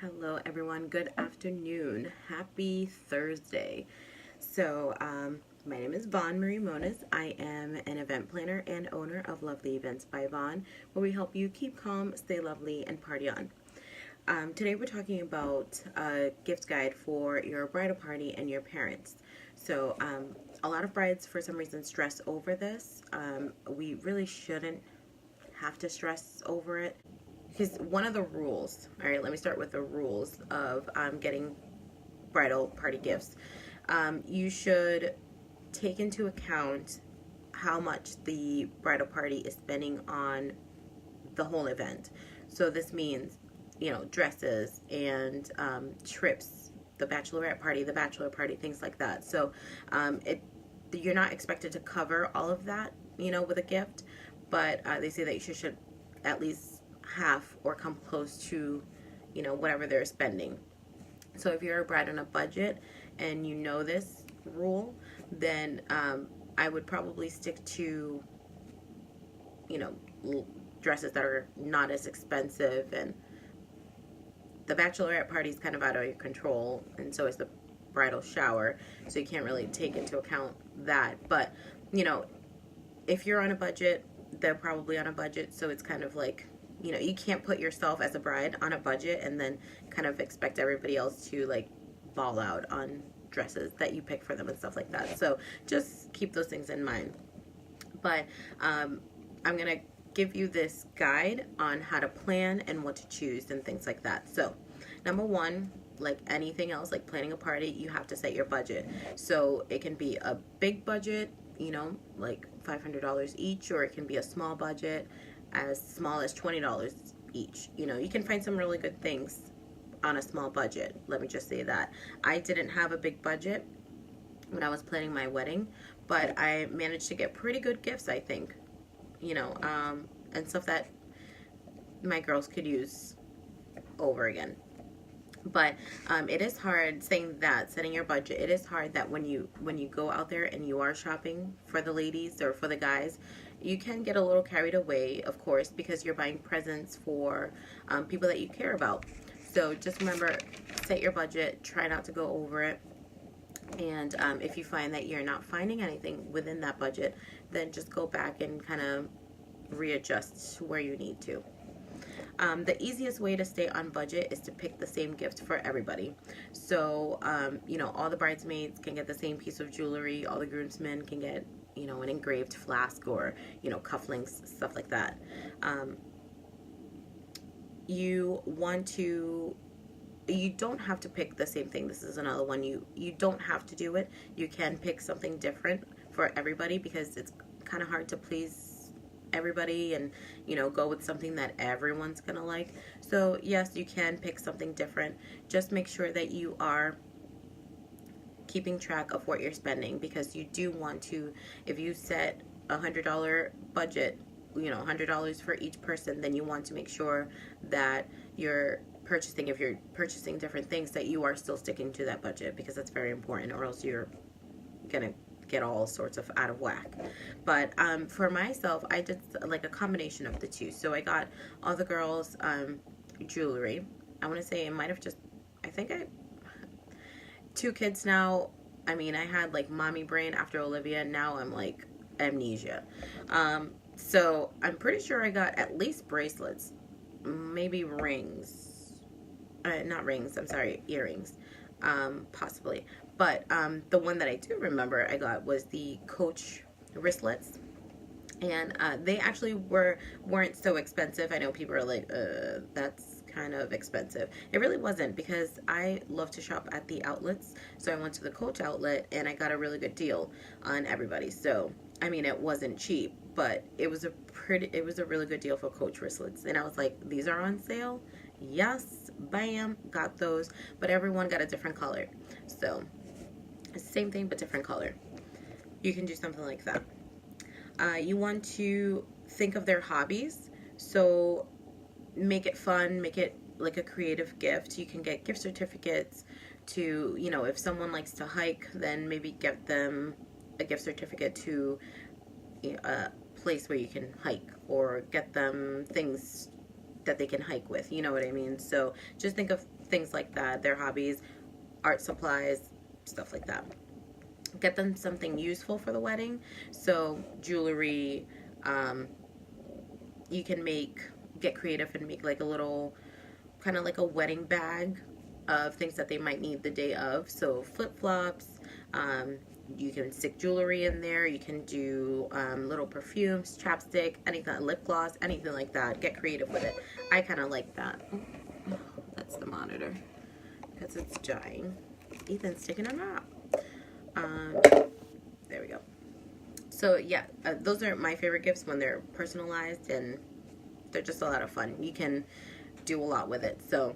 Hello, everyone. Good afternoon. Happy Thursday. So, my name is Vaughn Marie Moniz. I am an event planner and owner of Lovely Events by Vaughn, where we help you keep calm, stay lovely, and party on. Today, we're talking about a gift guide for your bridal party and your parents. So, a lot of brides, for some reason, stress over this. We really shouldn't have to stress over it. Because one of the rules, all right, let me start with the rules of getting bridal party gifts. You should take into account how much the bridal party is spending on the whole event. So this means, dresses and trips, the bachelorette party, the bachelor party, things like that. So you're not expected to cover all of that, with a gift, but they say that you should at least half or come close to, whatever they're spending. So if you're a bride on a budget and you know this rule, then I would probably stick to, you know, dresses that are not as expensive. And the bachelorette party is kind of out of your control, and so is the bridal shower, so you can't really take into account that. But, if you're on a budget, they're probably on a budget, so it's kind of like, you can't put yourself as a bride on a budget and then kind of expect everybody else to like ball out on dresses that you pick for them and stuff like that. So just keep those things in mind. But I'm gonna give you this guide on how to plan and what to choose and things like that. So number one, like anything else, like planning a party, you have to set your budget. So it can be a big budget, like $500 each, or it can be a small budget as small as $20 each. You can find some really good things on a small budget. Let me just say that. I didn't have a big budget when I was planning my wedding, but I managed to get pretty good gifts, I think, and stuff that my girls could use over again. But it is hard setting your budget. It is hard that when you go out there and you are shopping for the ladies or for the guys, you can get a little carried away, of course, because you're buying presents for people that you care about. So just remember, set your budget, try not to go over it. And if you find that you're not finding anything within that budget, then just go back and kind of readjust where you need to. The easiest way to stay on budget is to pick the same gift for everybody. So, all the bridesmaids can get the same piece of jewelry. All the groomsmen can get, an engraved flask or, cufflinks, stuff like that. You don't have to pick the same thing. This is another one. You don't have to do it. You can pick something different for everybody because it's kind of hard to please everybody and go with something that everyone's gonna like. So yes, you can pick something different. Just make sure that you are keeping track of what you're spending, because you do want to, if you set $100 budget, $100 for each person, then you want to make sure that if you're purchasing different things, that you are still sticking to that budget, because that's very important, or else you're gonna get all sorts of out of whack. But for myself, I did like a combination of the two. So I got all the girls jewelry. I want to say it might have two kids now. I mean, I had like mommy brain after Olivia. Now I'm like amnesia. So I'm pretty sure I got at least bracelets, maybe rings. Not rings, I'm sorry, earrings. Possibly. But the one that I do remember I got was the Coach wristlets. And they actually weren't so expensive. I know people are like, that's kind of expensive. It really wasn't, because I love to shop at the outlets. So I went to the Coach outlet and I got a really good deal on everybody. So, I mean, it wasn't cheap, but it was a really good deal for Coach wristlets. And I was like, these are on sale? Yes, bam, got those. But everyone got a different color. So, same thing, but different color. You can do something like that. You want to think of their hobbies. So make it fun, make it like a creative gift. You can get gift certificates to, if someone likes to hike, then maybe get them a gift certificate to a place where you can hike, or get them things that they can hike with, you know what I mean? So just think of things like that, their hobbies, art supplies, stuff like that. Get them something useful for the wedding. So jewelry, you can get creative and make like a little, kind of like a wedding bag of things that they might need the day of. So flip-flops, you can stick jewelry in there. You can do little perfumes, chapstick, anything, lip gloss, anything like that. Get creative with it. I kind of like that. Oh, that's the monitor because it's dying. Ethan's taking a nap. There we go. So yeah, those are my favorite gifts when they're personalized, and they're just a lot of fun. You can do a lot with it. So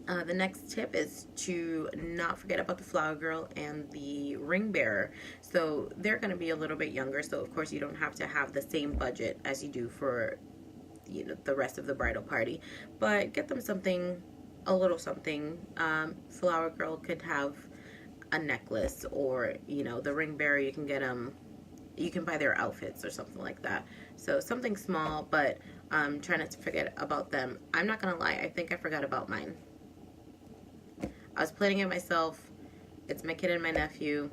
the next tip is to not forget about the flower girl and the ring bearer. So they're going to be a little bit younger, so of course you don't have to have the same budget as you do for, you know, the rest of the bridal party, but get them something, a little something. Flower girl could have a necklace, or, you know, the ring bearer, you can get them, you can buy their outfits or something like that. So something small, but try not to forget about them. I'm not gonna lie, I think I forgot about mine. I was planning it myself. It's my kid and my nephew.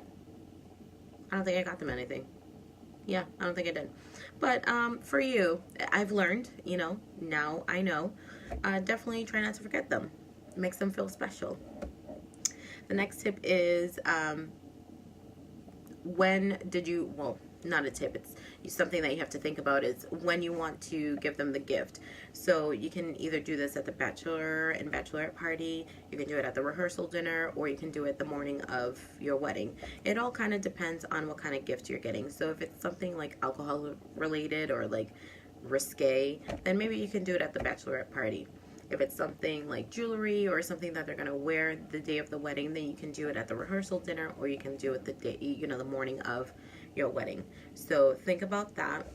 I don't think I got them anything. Yeah, I don't think I did. But for you, I've learned, you know, now I know. Definitely try not to forget them. It makes them feel special. The next tip is when did you, well, not a tip, it's something that you have to think about, is when you want to give them the gift. So you can either do this at the bachelor and bachelorette party, you can do it at the rehearsal dinner, or you can do it the morning of your wedding. It all kind of depends on what kind of gift you're getting. So if it's something like alcohol related or like risque, then maybe you can do it at the bachelorette party. If it's something like jewelry or something that they're going to wear the day of the wedding, then you can do it at the rehearsal dinner, or you can do it the day, you know, the morning of your wedding. So think about that.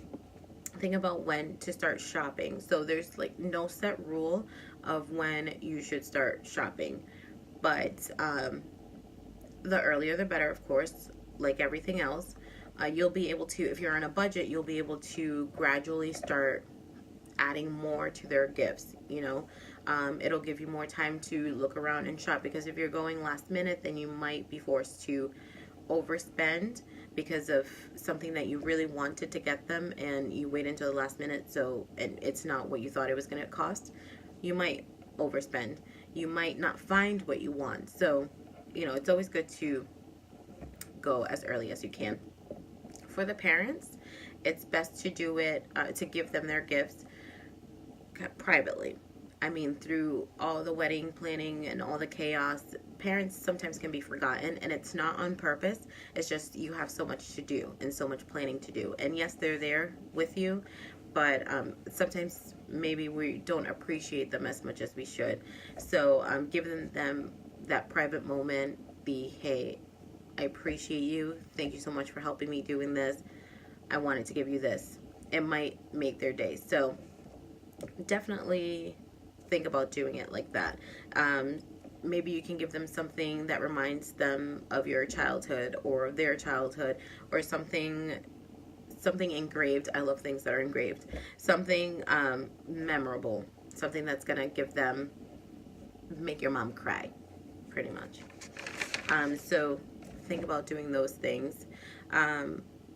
Think about when to start shopping. So there's like no set rule of when you should start shopping, but the earlier the better, of course, like everything else. You'll be able to, if you're on a budget, you'll be able to gradually start adding more to their gifts, you know. It'll give you more time to look around and shop, because if you're going last minute, then you might be forced to overspend because of something that you really wanted to get them and you wait until the last minute, so, and it's not what you thought it was going to cost. You might overspend. You might not find what you want. So, you know, it's always good to go as early as you can. For the parents, it's best to do it, to give them their gifts privately. I mean, through all the wedding planning and all the chaos, parents sometimes can be forgotten, and it's not on purpose. It's just you have so much to do and so much planning to do. And yes, they're there with you, but sometimes maybe we don't appreciate them as much as we should. So giving them that private moment, hey, I appreciate you. Thank you so much for helping me doing this. I wanted to give you this. It might make their day. So definitely think about doing it like that. Maybe you can give them something that reminds them of your childhood or their childhood, or something engraved. I love things that are engraved. Something memorable, something that's gonna make your mom cry, pretty much. So think about doing those things.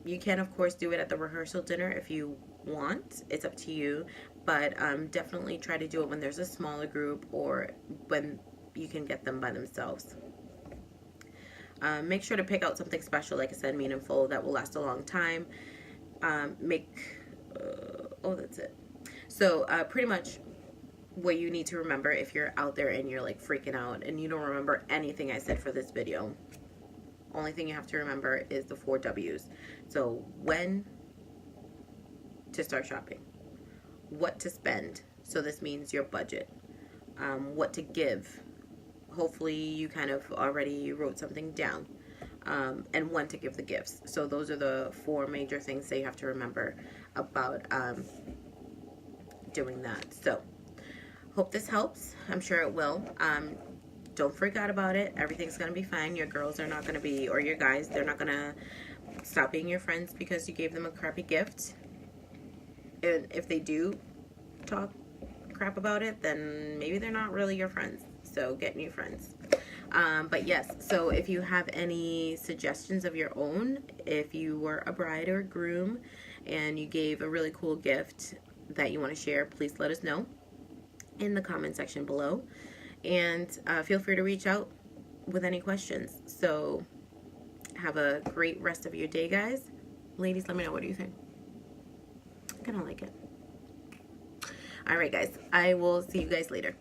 You can, of course, do it at the rehearsal dinner if you want. It's up to you, but definitely try to do it when there's a smaller group, or when you can get them by themselves. Make sure to pick out something special, like I said, meaningful, that will last a long time. That's it. So pretty much what you need to remember, if you're out there and you're like freaking out and you don't remember anything I said for this video, only thing you have to remember is the 4 W's. So when to start shopping, what to spend, so this means your budget, what to give, hopefully you kind of already wrote something down, and when to give the gifts. So those are the 4 major things that you have to remember about doing that. So hope this helps. I'm sure it will. Don't freak out about it. Everything's gonna be fine. Your girls are not gonna be, or your guys, they're not gonna stop being your friends because you gave them a crappy gift. And if they do talk crap about it, then maybe they're not really your friends. So get new friends. But yes, so if you have any suggestions of your own, if you were a bride or a groom and you gave a really cool gift that you want to share, please let us know in the comment section below. And feel free to reach out with any questions. So have a great rest of your day, guys. Ladies, let me know, what do you think? I kind of like it. All right, guys, I will see you guys later.